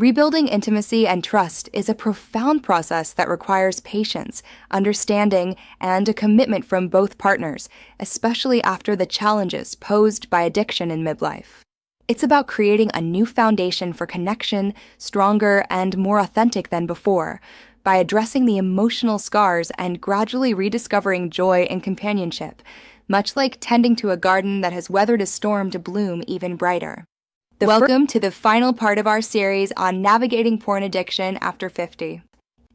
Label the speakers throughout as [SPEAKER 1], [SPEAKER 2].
[SPEAKER 1] Rebuilding intimacy and trust is a profound process that requires patience, understanding, and a commitment from both partners, especially after the challenges posed by addiction in midlife. It's about creating a new foundation for connection, stronger and more authentic than before, by addressing the emotional scars and gradually rediscovering joy in companionship, much like tending to a garden that has weathered a storm to bloom even brighter. Welcome to the final part of our series on navigating porn addiction after 50.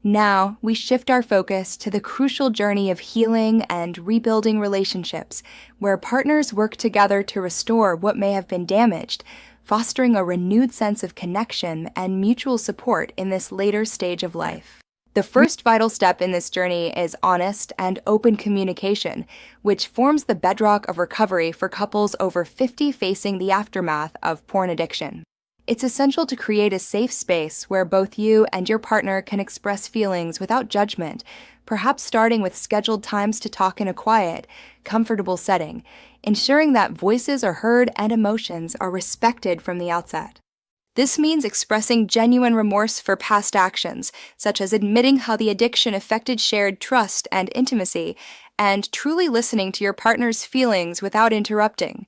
[SPEAKER 1] Now, we shift our focus to the crucial journey of healing and rebuilding relationships, where partners work together to restore what may have been damaged, fostering a renewed sense of connection and mutual support in this later stage of life. The first vital step in this journey is honest and open communication, which forms the bedrock of recovery for couples over 50 facing the aftermath of porn addiction. It's essential to create a safe space where both you and your partner can express feelings without judgment, perhaps starting with scheduled times to talk in a quiet, comfortable setting, ensuring that voices are heard and emotions are respected from the outset. This means expressing genuine remorse for past actions, such as admitting how the addiction affected shared trust and intimacy, and truly listening to your partner's feelings without interrupting.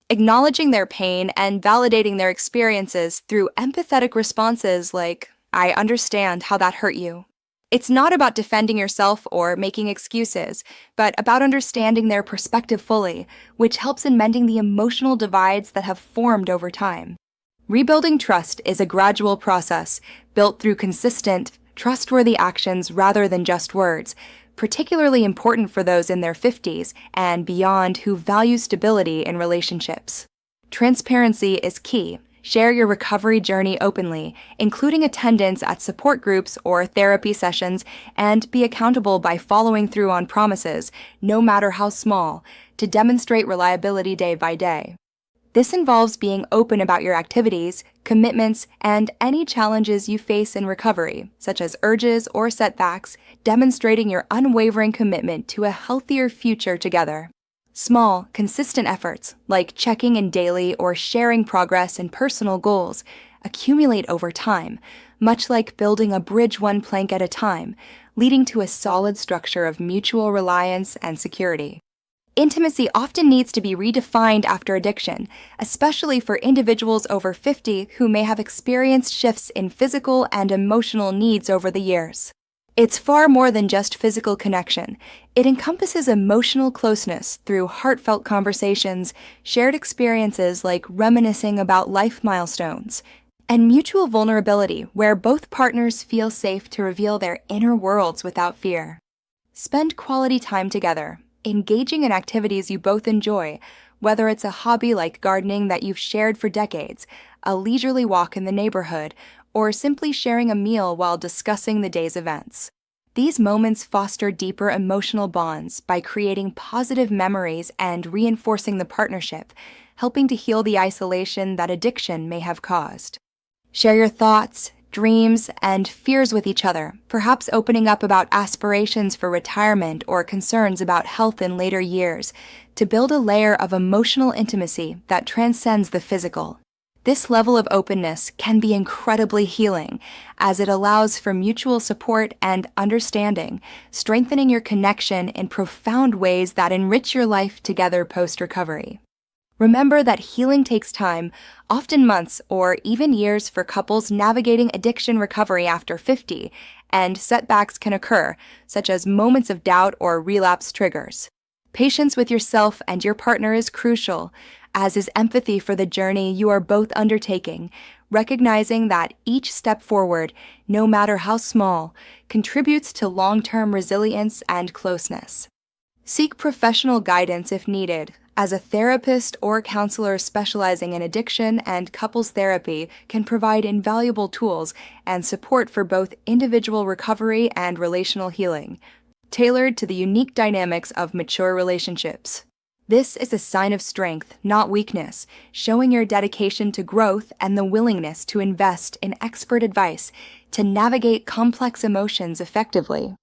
[SPEAKER 1] Acknowledging their pain and validating their experiences through empathetic responses like, "I understand how that hurt you." It's not about defending yourself or making excuses, but about understanding their perspective fully, which helps in mending the emotional divides that have formed over time. Rebuilding trust is a gradual process, built through consistent, trustworthy actions rather than just words, particularly important for those in their 50s and beyond who value stability in relationships. Transparency is key. Share your recovery journey openly, including attendance at support groups or therapy sessions, and be accountable by following through on promises, no matter how small, to demonstrate reliability day by day. This involves being open about your activities, commitments, and any challenges you face in recovery, such as urges or setbacks, demonstrating your unwavering commitment to a healthier future together. Small, consistent efforts, like checking in daily or sharing progress and personal goals, accumulate over time, much like building a bridge one plank at a time, leading to a solid structure of mutual reliance and security. Intimacy often needs to be redefined after addiction, especially for individuals over 50 who may have experienced shifts in physical and emotional needs over the years. It's far more than just physical connection. It encompasses emotional closeness through heartfelt conversations, shared experiences like reminiscing about life milestones, and mutual vulnerability where both partners feel safe to reveal their inner worlds without fear. Spend quality time together, engaging in activities you both enjoy, whether it's a hobby like gardening that you've shared for decades, a leisurely walk in the neighborhood, or simply sharing a meal while discussing the day's events. These moments foster deeper emotional bonds by creating positive memories and reinforcing the partnership, helping to heal the isolation that addiction may have caused. Share your thoughts, dreams, and fears with each other, perhaps opening up about aspirations for retirement or concerns about health in later years, to build a layer of emotional intimacy that transcends the physical. This level of openness can be incredibly healing, as it allows for mutual support and understanding, strengthening your connection in profound ways that enrich your life together post-recovery. Remember that healing takes time, often months or even years for couples navigating addiction recovery after 50, and setbacks can occur, such as moments of doubt or relapse triggers. Patience with yourself and your partner is crucial, as is empathy for the journey you are both undertaking, recognizing that each step forward, no matter how small, contributes to long-term resilience and closeness. Seek professional guidance if needed, as a therapist or counselor specializing in addiction and couples therapy can provide invaluable tools and support for both individual recovery and relational healing, tailored to the unique dynamics of mature relationships. This is a sign of strength, not weakness, showing your dedication to growth and the willingness to invest in expert advice to navigate complex emotions effectively.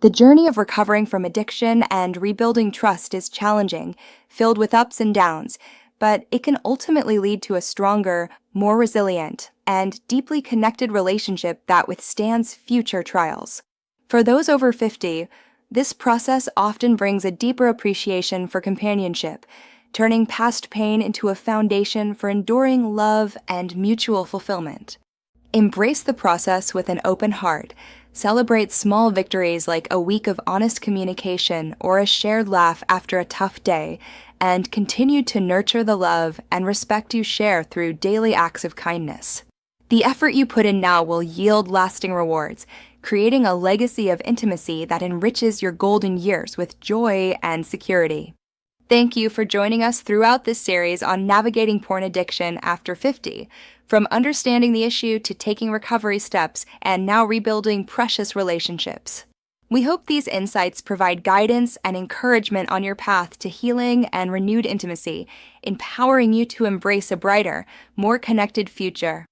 [SPEAKER 1] The journey of recovering from addiction and rebuilding trust is challenging, filled with ups and downs, but it can ultimately lead to a stronger, more resilient, and deeply connected relationship that withstands future trials. For those over 50, this process often brings a deeper appreciation for companionship, turning past pain into a foundation for enduring love and mutual fulfillment. Embrace the process with an open heart. Celebrate small victories like a week of honest communication or a shared laugh after a tough day, and continue to nurture the love and respect you share through daily acts of kindness. The effort you put in now will yield lasting rewards, creating a legacy of intimacy that enriches your golden years with joy and security. Thank you for joining us throughout this series on navigating porn addiction after 50, from understanding the issue to taking recovery steps and now rebuilding precious relationships. We hope these insights provide guidance and encouragement on your path to healing and renewed intimacy, empowering you to embrace a brighter, more connected future.